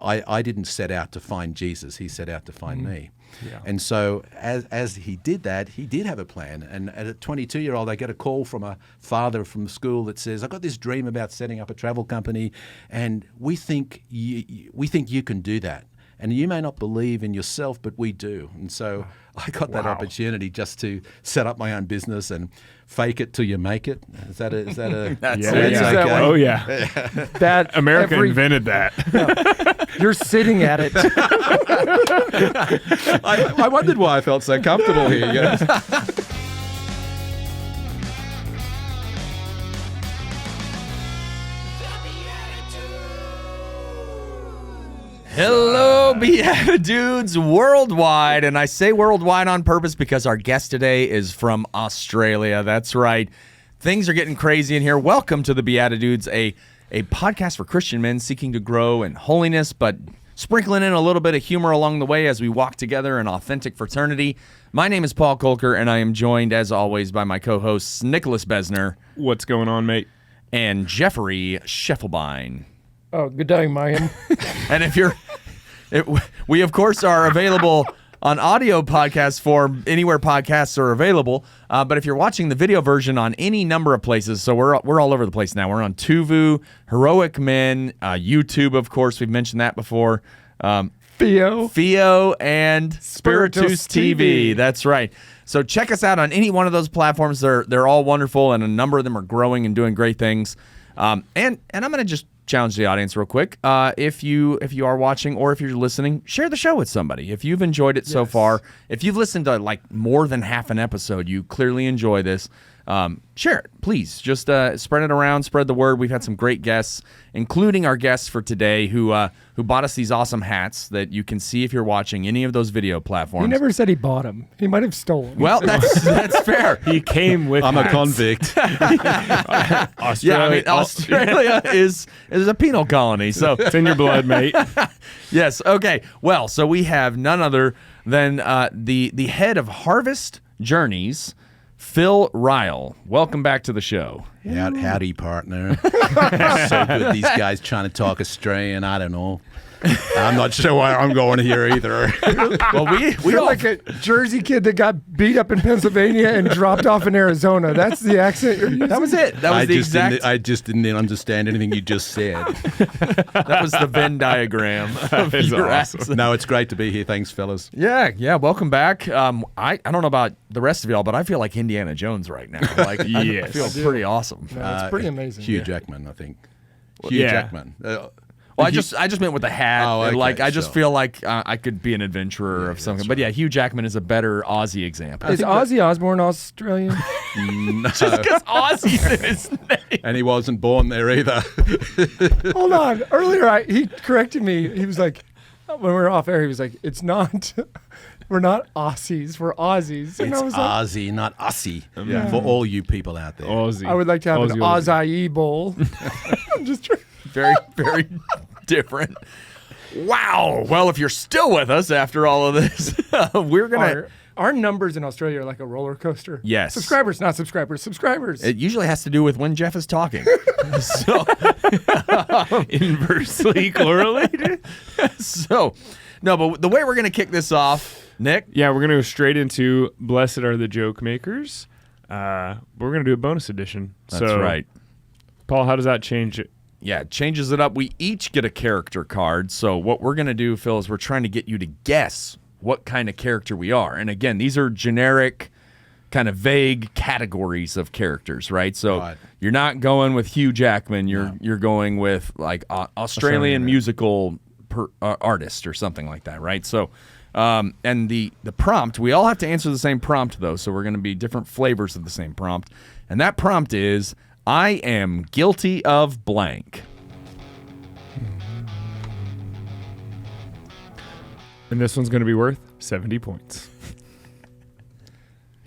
I didn't set out to find Jesus. He set out to find me. Yeah. And so as he did that, he did have a plan. And at a 22-year-old, I get a call from a father from school that says, "I've got this dream about setting up a travel company, and we think you can do that. And you may not believe in yourself, but we do." And so I got that opportunity just to set up my own business and fake it till you make it. Is that a That's okay? Oh, yeah. that America invented that. You're sitting at it. I wondered why I felt so comfortable here. You know? Hello, BeatiDudes worldwide. And I say worldwide on purpose because our guest today is from Australia. That's right. Things are getting crazy in here. Welcome to the BeatiDudes, a podcast for Christian men seeking to grow in holiness, but sprinkling in a little bit of humor along the way as we walk together in authentic fraternity. My name is Paul Kolker, and I am joined, as always, by my co-hosts Nicholas Besner. What's going on, mate? And Jeffrey Scheffelbein. Oh, good day, man. And we of course are available on audio podcast form anywhere podcasts are available. But if you're watching the video version on any number of places, so we're all over the place now. We're on Tuvu, Heroic Men, YouTube, of course. We've mentioned that before. Theo, and Spiritus TV. That's right. So check us out on any one of those platforms. They're all wonderful, and a number of them are growing and doing great things. And I'm going to just challenge the audience real quick. If you are watching or if you're listening, share the show with somebody. If you've enjoyed it so far, if you've listened to like more than half an episode, you clearly enjoy this. Share it, please. Just spread it around, spread the word. We've had some great guests, including our guests for today, who bought us these awesome hats that you can see if you're watching any of those video platforms. He never said he bought them. He might have stolen them. Well, that's fair. He came with I'm hats. a convict. Australia, Yeah, I mean, Australia is a penal colony, so it's in your blood, mate. yes. Okay. Well, so we have none other than the head of Harvest Journeys, Phil Ryall. Welcome back to the show. Howdy, partner. So good. These guys trying to talk Australian. I don't know. I'm not sure why I'm going here either. Well, we You're all, like a Jersey kid that got beat up in Pennsylvania and dropped off in Arizona. That's the accent you're using? that was it. That was the exact. I just didn't understand anything you just said. That was the Venn diagram of is your awesome. accent. No, it's great to be here. Thanks, fellas. Yeah. Welcome back. I don't know about the rest of y'all, but I feel like Indiana Jones right now. Like, I Yes. feel pretty awesome. No, it's pretty amazing. Hugh Jackman, I think. Hugh yeah. Jackman. Well, I just meant with the hat. Oh, and, okay, like I just sure. feel like I could be an adventurer of something. But yeah, Hugh Jackman is a better Aussie example. Is Ozzy Osbourne Australian? No. Because Aussie's in his name. And he wasn't born there either. Hold on. Earlier, he corrected me. He was like, when we were off air, he was like, it's not, we're not Aussies, we're Aussies. And It's I was like, Aussie, not Aussie. For all you people out there. Aussie. I would like to have an Aussie. acai bowl. I'm just trying. Very, very different. Wow. Well, if you're still with us after all of this, we're going to... Our numbers in Australia are like a roller coaster. Yes. Subscribers, not subscribers. Subscribers. It usually has to do with when Jeff is talking. So, Inversely correlated. so, no, but the way we're going to kick this off, Nick. Yeah, we're going to go straight into Blessed Are the Joke Makers. We're going to do a bonus edition. That's so, right. Paul, how does that change it? Yeah, it changes it up. We each get a character card. So what we're going to do, Phil, is we're trying to get you to guess what kind of character we are. And again, these are generic, kind of vague categories of characters, right? So Right. you're not going with Hugh Jackman. You're going with like Australian musical artist or something like that, right? So, and the prompt, we all have to answer the same prompt though. So we're going to be different flavors of the same prompt. And that prompt is, I am guilty of blank. And this one's going to be worth 70 points.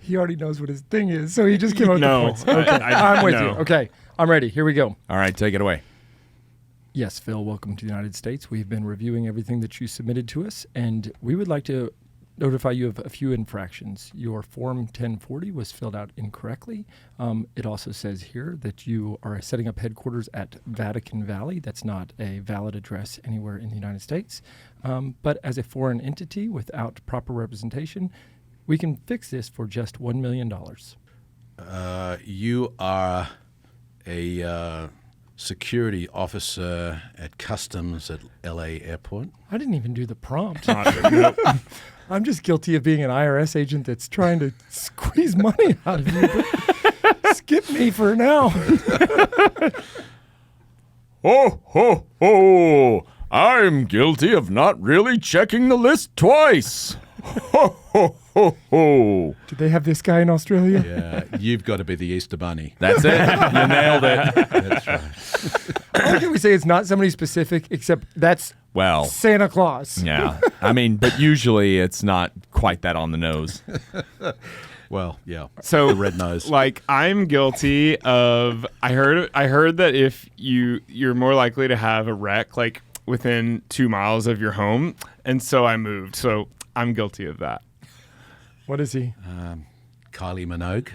He already knows what his thing is, so he just came up with the No, points. Okay, I'm with you. Okay, I'm ready. Here we go. All right, take it away. Yes, Phil, welcome to the United States. We've been reviewing everything that you submitted to us, and we would like to notify you of a few infractions. Your Form 1040 was filled out incorrectly. It also says here that you are setting up headquarters at Vatican Valley. That's not a valid address anywhere in the United States. But as a foreign entity without proper representation, we can fix this for just $1 million. You are a security officer at customs at LA Airport. I didn't even do the prompt. Nope. I'm just guilty of being an IRS agent that's trying to squeeze money out of you. But skip me for now. Ho, ho, ho! I'm guilty of not really checking the list twice. Ho, ho, ho, ho! Do they have this guy in Australia? Yeah, you've got to be the Easter Bunny. That's it. You nailed it. That's right. How can we say it's not somebody specific, except that's Well, Santa Claus? yeah. I mean, but usually it's not quite that on the nose. Well, yeah. So the red nose. Like I'm guilty of. I heard that if you're more likely to have a wreck like within 2 miles of your home, and so I moved. So I'm guilty of that. What is he? Kylie Minogue.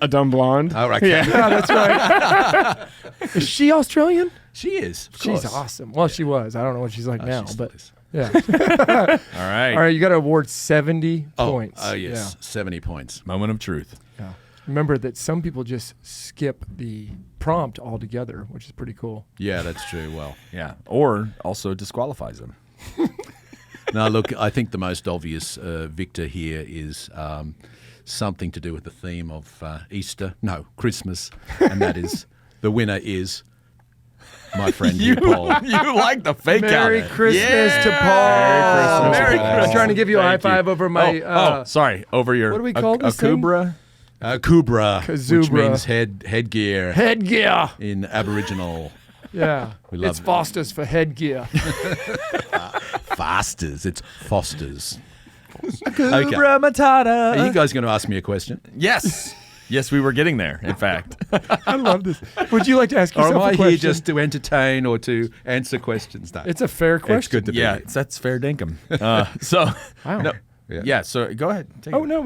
A dumb blonde. Oh, right. Yeah. Yeah, that's right. Is she Australian? She is. Of She's course. awesome. Well, she was. I don't know what she's like Oh, now, she but still is. yeah. All right. All right, you got to award 70 points. Oh, yes. 70 points. Moment of truth. Yeah. Remember that some people just skip the prompt altogether, which is pretty cool. Yeah, that's true. Well, Yeah. Or also disqualifies them. now, look, I think the most obvious victor here is something to do with the theme of Easter. No, Christmas. And that is, the winner is my friend here, Paul. You like the fake out. Merry Christmas to Paul. Merry Christmas I'm trying to give you a high Thank you. five over my. Sorry. Over your what do we call this thing? Kubra? Kubra, which Kazubra. means headgear Headgear. in Aboriginal. Yeah. We love It's it. Foster's for headgear. Fosters. It's Fosters. Kubra Matata. Are you guys going to ask me a question? Yes. Yes, we were getting there, in fact. I love this. Would you like to ask Or yourself am I a question? here just to entertain or to answer questions? No. It's a fair question. It's good to be Yeah, here. that's fair dinkum. So, Wow. no, Yeah. yeah, so go ahead. Take Oh it. no,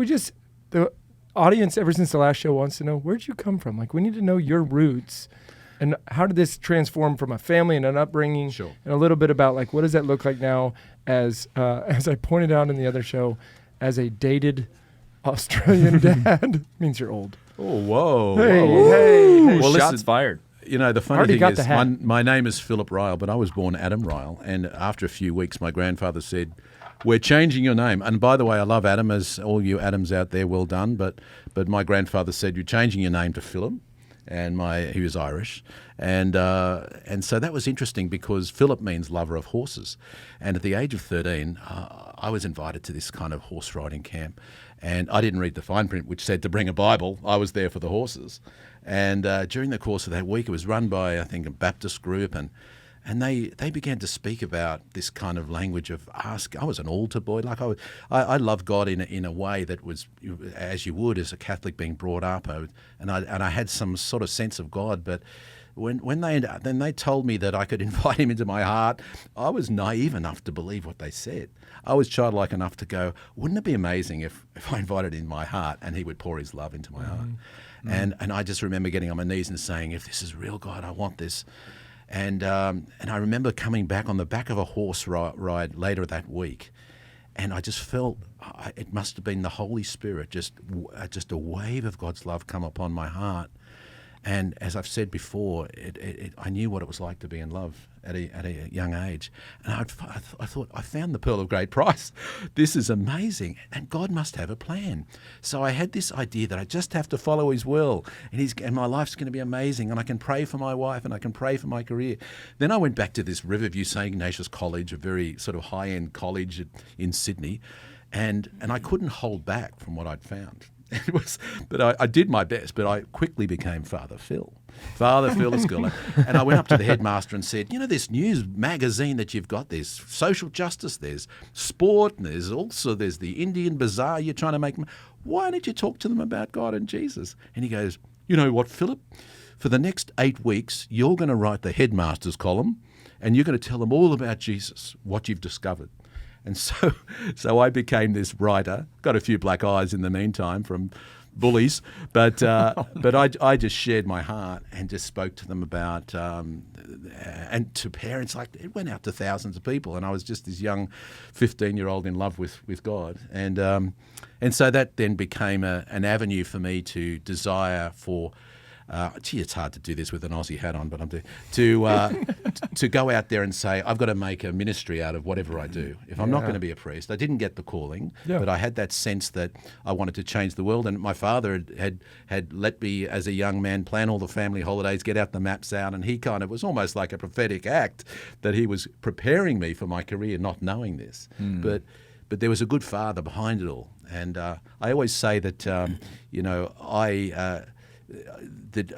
the audience ever since the last show wants to know, where'd you come from? Like, we need to know your roots and how did this transform from a family and an upbringing, Sure. and a little bit about like what does that look like now as I pointed out in the other show, as a dated Australian dad. Means you're old. Oh, whoa. Hey, whoa. hey, hey. Well, Shots listen, fired. You know, the funny Already thing got is, the hat. my name is Philip Ryall, but I was born Adam Ryall. And after a few weeks, my grandfather said, "We're changing your name." And by the way, I love Adam, as all you Adams out there, well done. But my grandfather said, "You're changing your name to Philip." And he was Irish. And so that was interesting because Philip means lover of horses. And at the age of 13, I was invited to this kind of horse riding camp. And I didn't read the fine print, which said to bring a Bible. I was there for the horses. And during the course of that week, it was run by, I think, a Baptist group. And they began to speak about this kind of language of ask. I was an altar boy. Like I loved God in a way that was, as you would as a Catholic being brought up. And I had some sort of sense of God. But when they told me that I could invite him into my heart, I was naive enough to believe what they said. I was childlike enough to go, wouldn't it be amazing if I invited him in my heart and he would pour his love into my heart? And I just remember getting on my knees and saying, if this is real, God, I want this. And I remember coming back on the back of a horse ride later that week, and I just felt it must have been the Holy Spirit, just a wave of God's love come upon my heart. And as I've said before, I knew what it was like to be in love at a young age. And I thought, I found the pearl of great price. This is amazing. And God must have a plan. So I had this idea that I just have to follow his will. And my life's going to be amazing. And I can pray for my wife and I can pray for my career. Then I went back to this Riverview St. Ignatius College, a very sort of high-end college in Sydney. And I couldn't hold back from what I'd found. But I did my best, but I quickly became Father Phil at school. And I went up to the headmaster and said, this news magazine that you've got, there's social justice, there's sport, and there's the Indian bazaar you're trying to make. Why don't you talk to them about God and Jesus? And he goes, you know what, Philip? For the next 8 weeks, you're going to write the headmaster's column, and you're going to tell them all about Jesus, what you've discovered. And so I became this writer. Got a few black eyes in the meantime from bullies, but I just shared my heart and just spoke to them about and to parents. Like, it went out to thousands of people, and I was just this young 15-year-old in love with God, and so that then became an avenue for me to desire for. It's hard to do this with an Aussie hat on, but I'm to go out there and say, I've got to make a ministry out of whatever I do. If I'm not going to be a priest, I didn't get the calling, but I had that sense that I wanted to change the world. And my father had let me, as a young man, plan all the family holidays, get out the maps out, and he kind of was almost like a prophetic act that he was preparing me for my career, not knowing this. But there was a good father behind it all. And I always say that,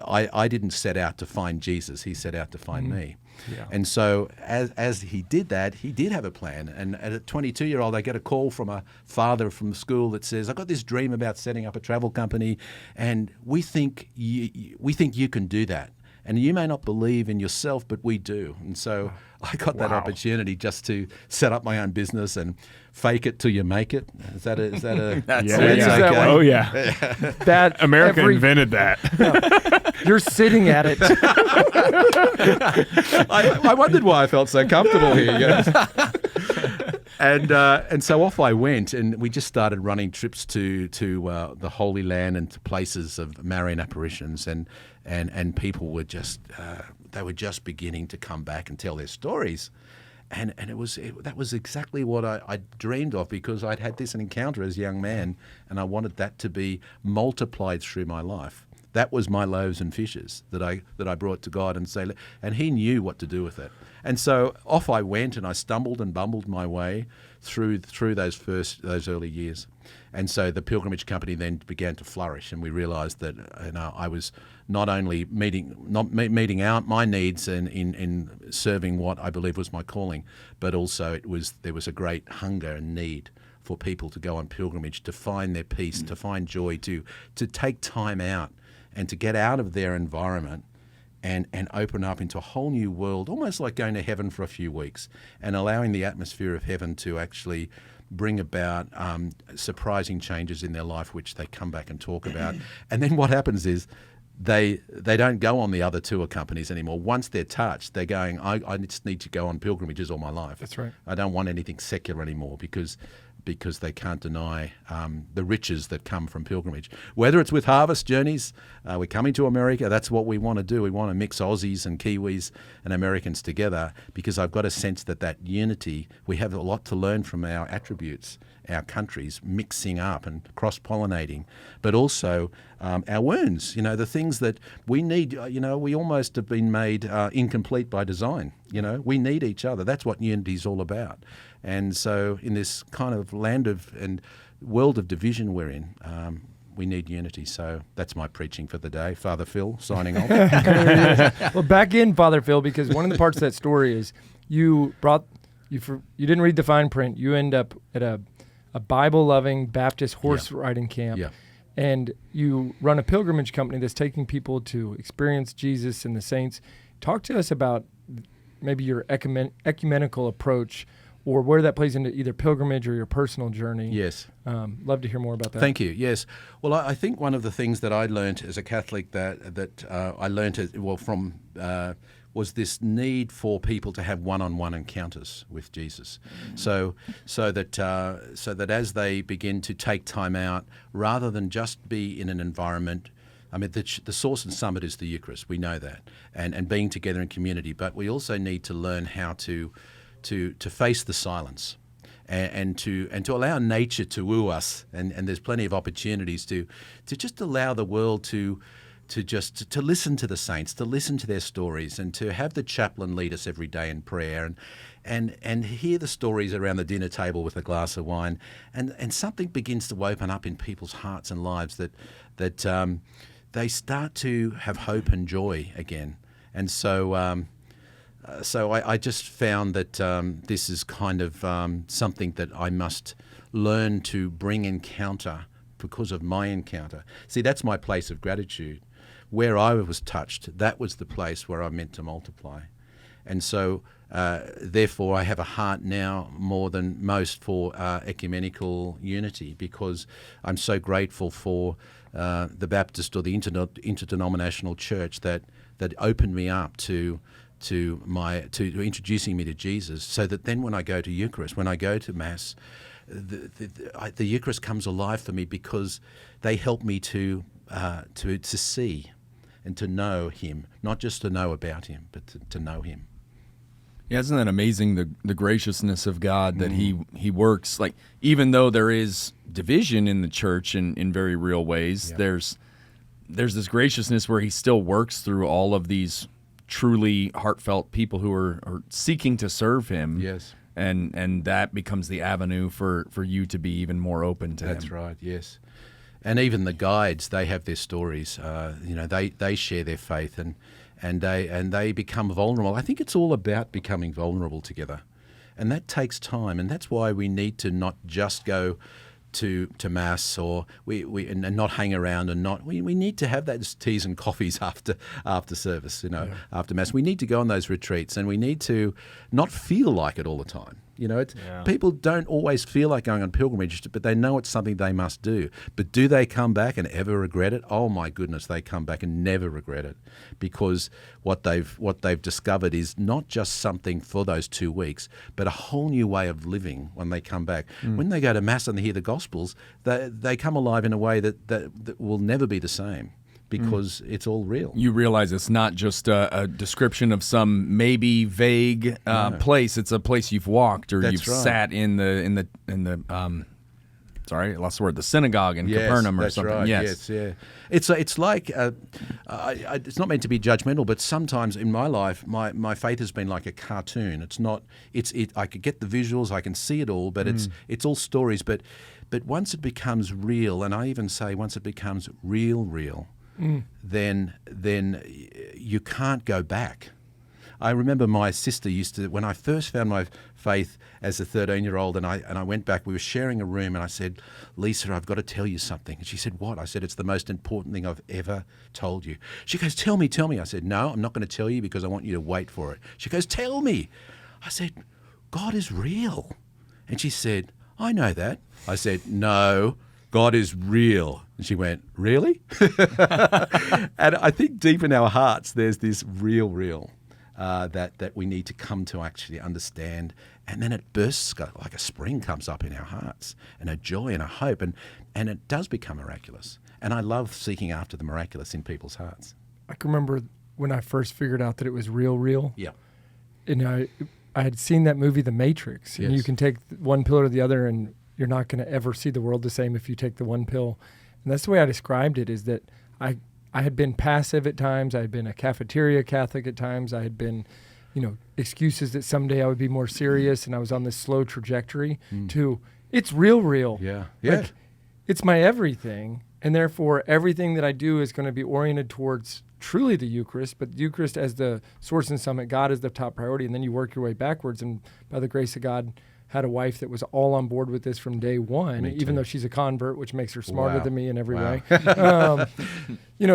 I didn't set out to find Jesus. He set out to find me. Yeah. And so as he did that, he did have a plan. And at a 22-year-old, I get a call from a father from school that says, I've got this dream about setting up a travel company, and we think you can do that. And you may not believe in yourself, but we do. And so I got that opportunity just to set up my own business and fake it till you make it. Is that a That's okay? Oh, yeah. That America invented that. You're sitting at it. I wondered why I felt so comfortable here. And so off I went, and we just started running trips to the Holy Land and to places of Marian apparitions, and people were just they were just beginning to come back and tell their stories, and that was exactly what I dreamed of, because I'd had this encounter as a young man, and I wanted that to be multiplied through my life. That was my loaves and fishes that I brought to God, and He knew what to do with it. And so off I went, and I stumbled and bumbled my way through those early years. And so the pilgrimage company then began to flourish, and we realised that I was not only meeting out my needs in serving what I believe was my calling, but also there was a great hunger and need for people to go on pilgrimage, to find their peace, to find joy, to take time out and to get out of their environment and open up into a whole new world, almost like going to heaven for a few weeks and allowing the atmosphere of heaven to actually bring about surprising changes in their life, which they come back and talk about. And then what happens is they don't go on the other tour companies anymore. Once they're touched, they're going, I just need to go on pilgrimages all my life. That's right. I don't want anything secular anymore, because they can't deny the riches that come from pilgrimage. Whether it's with harvest journeys, we're coming to America, that's what we want to do. We want to mix Aussies and Kiwis and Americans together, because I've got a sense that unity, we have a lot to learn from our attributes, our countries, mixing up and cross-pollinating, but also our wounds, the things that we need. We almost have been made incomplete by design. We need each other. That's what unity is all about. And so in this kind of land and world of division we're in, we need unity. So that's my preaching for the day. Father Phil, signing off. Well, back in, Father Phil, because one of the parts of that story is you didn't read the fine print. You end up at a Bible-loving Baptist horse riding camp. Yeah. And you run a pilgrimage company that's taking people to experience Jesus and the saints. Talk to us about maybe your ecumenical approach, or where that plays into either pilgrimage or your personal journey. Yes. Love to hear more about that. Thank you. Yes. Well, I think one of the things that I learned as a Catholic was this need for people to have one-on-one encounters with Jesus, so that as they begin to take time out, rather than just be in an environment. I mean, the source and summit is the Eucharist. We know that, and being together in community. But we also need to learn how to face the silence, and to allow nature to woo us. And there's plenty of opportunities to just allow the world to listen to the saints, to listen to their stories, and to have the chaplain lead us every day in prayer, and hear the stories around the dinner table with a glass of wine, and something begins to open up in people's hearts and lives that they start to have hope and joy again. And so I just found that this is kind of something that I must learn to bring encounter because of my encounter. See, that's my place of gratitude. Where I was touched, that was the place where I meant to multiply. And so therefore, I have a heart now more than most for ecumenical unity, because I'm so grateful for the Baptist or the interdenominational church that opened me up to introducing me to Jesus, so that then when I go to Eucharist, when I go to Mass, the Eucharist comes alive for me, because they help me to see and to know Him, not just to know about Him, but to know Him. Yeah, isn't that amazing, the graciousness of God, that He works, like, even though there is division in the church in very real ways, there's this graciousness where He still works through all of these truly heartfelt people who are seeking to serve Him. Yes. And that becomes the avenue for you to be even more open to Him. That's right, yes. And even the guides, they have their stories. They share their faith, and they become vulnerable. I think it's all about becoming vulnerable together, and that takes time. And that's why we need to not just go to Mass, or and not hang around, and we need to have those teas and coffees after service, after Mass. We need to go on those retreats, and we need to not feel like it all the time. People don't always feel like going on pilgrimage, but they know it's something they must do. But do they come back and ever regret it? Oh my goodness, they come back and never regret it, because what they've discovered is not just something for those 2 weeks, but a whole new way of living when they come back. When they go to Mass and they hear the Gospels, they come alive in a way that will never be the same, because it's all real. You realize it's not just a description of some maybe vague place. It's a place you've walked, or you've sat in the sorry, I lost the word, the synagogue in Capernaum or something. Right. Yes, yeah. It's like it's not meant to be judgmental, but sometimes in my life, my faith has been like a cartoon. It's not. I could get the visuals, I can see it all, but it's all stories. But once it becomes real, and I even say once it becomes real. Then you can't go back. I remember my sister used to, when I first found my faith as a 13-year-old, and I went back, we were sharing a room, and I said, Lisa, I've got to tell you something. And she said, what? I said, it's the most important thing I've ever told you. She goes, tell me. I said, no, I'm not going to tell you, because I want you to wait for it. She goes, tell me. I said, God is real. And she said, I know that. I said, no, God is real. And she went, really? And I think deep in our hearts, there's this real that we need to come to actually understand. And then it bursts like a spring comes up in our hearts, and a joy and a hope. And it does become miraculous. And I love seeking after the miraculous in people's hearts. I can remember when I first figured out that it was real. Yeah. And I had seen that movie, The Matrix. And you can take one pill or the other, and you're not going to ever see the world the same if you take the one pill. And that's the way I described it, is that I had been passive at times. I had been a cafeteria Catholic at times. I had been, excuses that someday I would be more serious. And I was on this slow trajectory to, it's real. Yeah. Like, it's my everything. And therefore, everything that I do is going to be oriented towards truly the Eucharist, but the Eucharist as the source and summit, God is the top priority. And then you work your way backwards. And by the grace of God, had a wife that was all on board with this from day one, even though she's a convert, which makes her smarter than me in every way.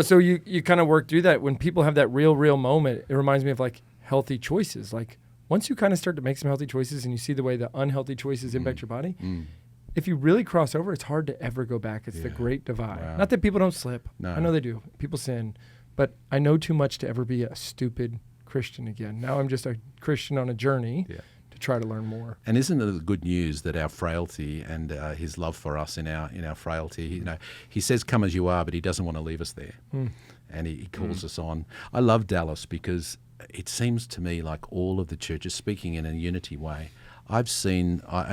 So you kind of work through that. When people have that real moment, it reminds me of like healthy choices. Like once you kind of start to make some healthy choices and you see the way the unhealthy choices impact your body, if you really cross over, it's hard to ever go back. It's the great divide. Wow. Not that people don't slip. No. I know they do. People sin. But I know too much to ever be a stupid Christian again. Now I'm just a Christian on a journey. Yeah. To try to learn more. And isn't it the good news that our frailty and His love for us in our frailty, He says, come as you are, but He doesn't want to leave us there. And He calls us on. I love Dallas because it seems to me like all of the churches, speaking in a unity way, I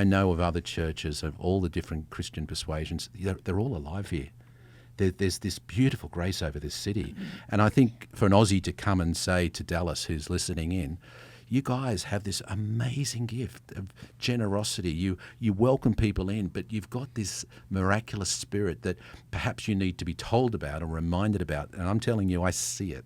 know of other churches of all the different Christian persuasions, they're all alive here. There's this beautiful grace over this city. And I think for an Aussie to come and say to Dallas, who's listening in, you guys have this amazing gift of generosity. You welcome people in, but you've got this miraculous spirit that perhaps you need to be told about or reminded about. And I'm telling you, I see it.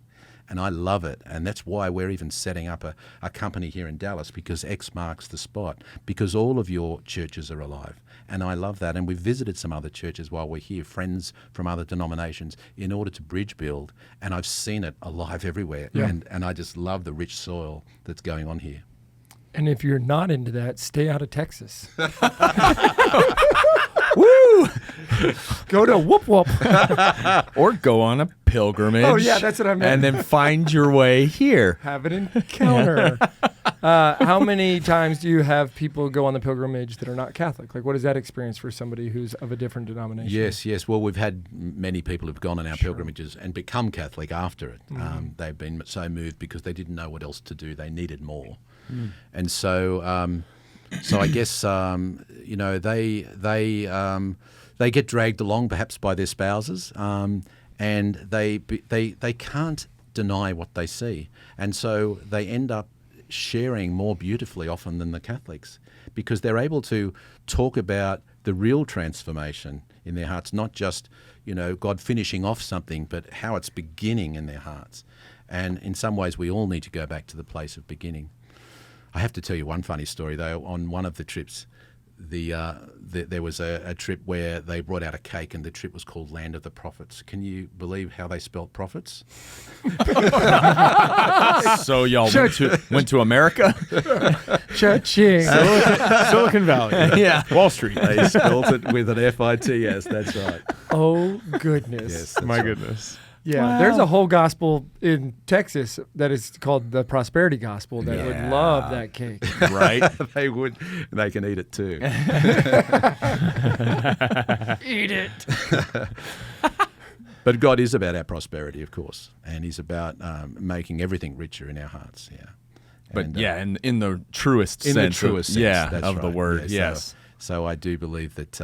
And I love it. And that's why we're even setting up a company here in Dallas, because X marks the spot, because all of your churches are alive. And I love that. And we've visited some other churches while we're here, friends from other denominations, in order to bridge build. And I've seen it alive everywhere. Yeah. And I just love the rich soil that's going on here. And if you're not into that, stay out of Texas. Woo! Go to Whoop Whoop. Or go on a pilgrimage. Oh, yeah, that's what I meant. And then find your way here. Have an encounter. How many times do you have people go on the pilgrimage that are not Catholic? Like, what is that experience for somebody who's of a different denomination? Yes. Well, we've had many people who've gone on our pilgrimages and become Catholic after it. They've been so moved because they didn't know what else to do. They needed more. And so I guess, they get dragged along perhaps by their spouses, and they can't deny what they see. And so they end up sharing more beautifully often than the Catholics, because they're able to talk about the real transformation in their hearts, not just, God finishing off something, but how it's beginning in their hearts. And in some ways, we all need to go back to the place of beginning. I have to tell you one funny story, though. On one of the trips, there was a trip where they brought out a cake, and the trip was called Land of the Prophets. Can you believe how they spelt prophets? So y'all went to America? Cha-ching. Silicon Valley. Yeah. Wall Street. They spelt it with an F-I-T-S, that's right. Oh, goodness. Yes, that's My right. goodness. Yeah, Wow. there's a whole gospel in Texas that is called the prosperity gospel that would love that cake. Right? They would. They can eat it too. Eat it. But God is about our prosperity, of course, and He's about making everything richer in our hearts. Yeah. But And, and in the truest in sense. the truest sense, Yeah, that's of the right. word. Yeah, Yes. So I do believe that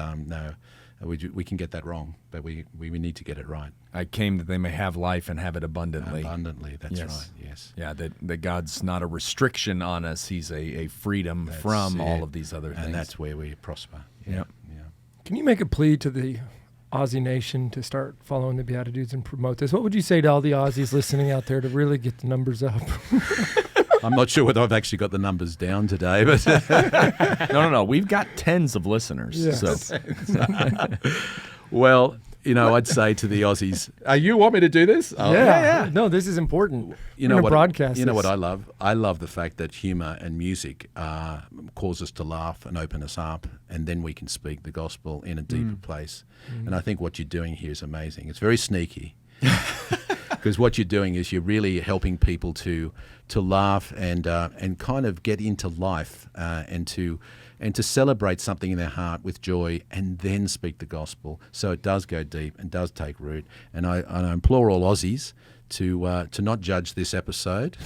we can get that wrong, but we need to get it right. I came that they may have life and have it abundantly. Abundantly, that's Yes. right. Yes. Yeah, that God's not a restriction on us. He's a freedom That's from it. all of these other things. And that's where we prosper. Yeah. Yep. Yeah. Can you make a plea to the Aussie nation to start following the BeatiDudes and promote this? What would you say to all the Aussies listening out there to really get the numbers up? I'm not sure whether I've actually got the numbers down today, but No. We've got tens of listeners. Yes. So well, I'd say to the Aussies, you want me to do this? Oh, yeah. No, this is important. You know We're what? gonna broadcast You know this. what I love? I love the fact that humour and music cause us to laugh and open us up, and then we can speak the gospel in a deeper place. And I think what you're doing here is amazing. It's very sneaky, because what you're doing is you're really helping people to laugh and kind of get into life and to celebrate something in their heart with joy, and then speak the gospel, so it does go deep and does take root. And I implore all Aussies to not judge this episode,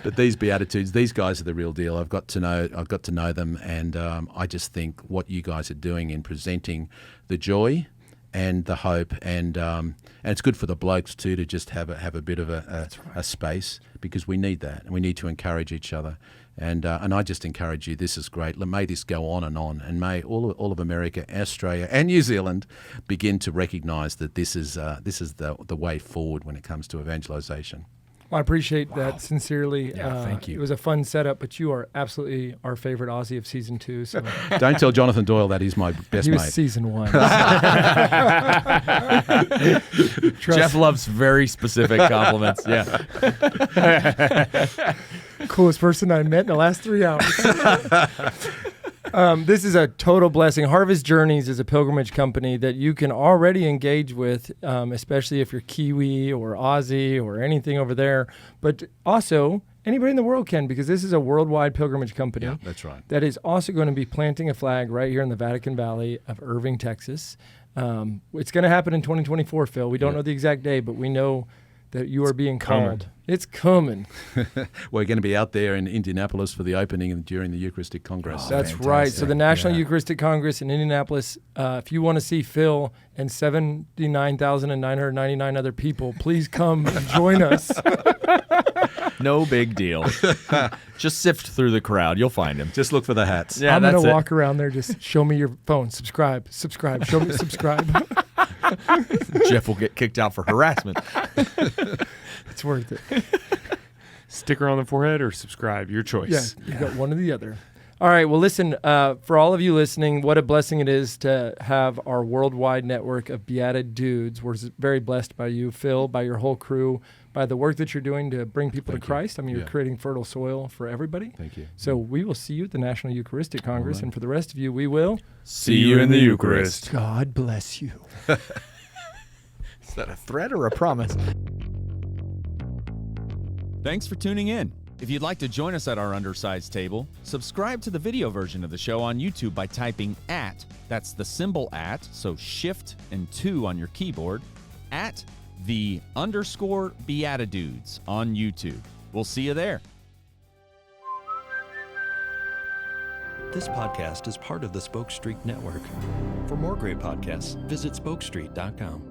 but these BeatiDudes, these guys are the real deal. I've got to know them, and I just think what you guys are doing in presenting the joy and the hope, and it's good for the blokes too to just have a bit of a space, because we need that, and we need to encourage each other. And I just encourage you. This is great. May this go on, and may all of America, Australia, and New Zealand begin to recognise that this is the way forward when it comes to evangelisation. Well, I appreciate that sincerely. Yeah, thank you. It was a fun setup, but you are absolutely our favorite Aussie of season 2. So Don't tell Jonathan Doyle that he's my best he was mate. season 1. Jeff loves very specific compliments. Yeah. Coolest person I met in the last 3 hours. This is a total blessing. Harvest Journeys is a pilgrimage company that you can already engage with, especially if you're Kiwi or Aussie or anything over there. But also, anybody in the world can, because this is a worldwide pilgrimage company. Yeah, that's right. That is also going to be planting a flag right here in the Vatican Valley of Irving, Texas. It's going to happen in 2024, Phil. We don't know the exact day, but we know that you are being called. It's coming. We're going to be out there in Indianapolis for the opening and during the Eucharistic Congress. That's right. So the National Eucharistic Congress in Indianapolis, if you want to see Phil and 79,999 other people, please come and join us. No big deal. Just sift through the crowd. You'll find him. Just look for the hats. Yeah, I'm that's going to it. walk around there, just show me your phone, subscribe, show me subscribe. Jeff will get kicked out for harassment. It's worth it. Sticker on the forehead or subscribe, your choice. Yeah, you got one or the other. All right, well, listen, for all of you listening, what a blessing it is to have our worldwide network of BeatiDudes. We're very blessed by you, Phil, by your whole crew, by the work that you're doing to bring people Thank to you. Christ. I mean, Yeah. you're creating fertile soil for everybody. Thank you. So we will see you at the National Eucharistic Congress, and for the rest of you, we will See you in the Eucharist. God bless you. Is that a threat or a promise? Thanks for tuning in. If you'd like to join us at our undersized table, subscribe to the video version of the show on YouTube by typing @ that's the symbol @, so shift and 2 on your keyboard, @the_BeatiDudes on YouTube. We'll see you there. This podcast is part of the Spoke Street Network. For more great podcasts, visit spokestreet.com.